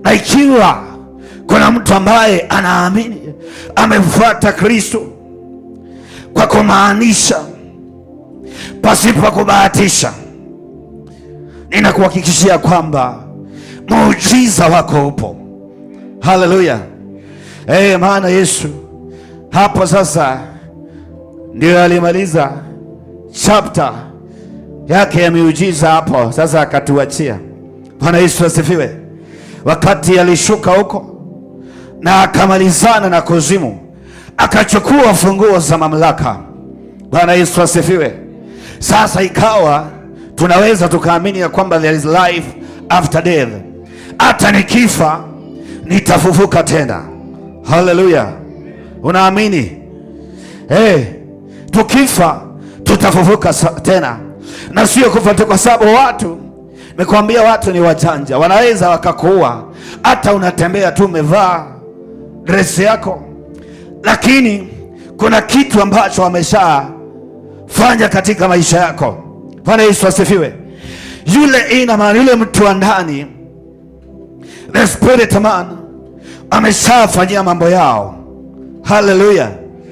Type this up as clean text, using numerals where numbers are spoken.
Na ikiwa kuna mtu ambaye anaamini amemfuata Kristo kwa kumaanisha pasipo kubahatisha, ninakuhakikishia kwamba muujiza wako upo. Haleluya. Maana Yesu hapo sasa ndio alimaliza chapter yake ya miujiza hapo, sasa akatuachia. Bwana Yesu asifiwe. Wakati alishuka huko na akamalizana na kuzimu, akachukua funguo za mamlaka. Bwana Yesu asifiwe. Sasa ikawa tunaweza tukaamini ya kwamba there is life after death. Hata nikifa nitafufuka tena. Haleluya. Unaamini? Tukifa tutafufuka tena, na sio kufa tu, kwa sababu watu, nimekwambia, watu ni wajanja, wanaweza wakakuua hata unatembea tu umevaa dress yako, lakini kuna kitu ambacho wameshafanya katika maisha yako. Bwana Yesu asifiwe. Yule ina maana, yule mtu wa ndani, the spirit man, ameshafanyia mambo yao. Haleluya.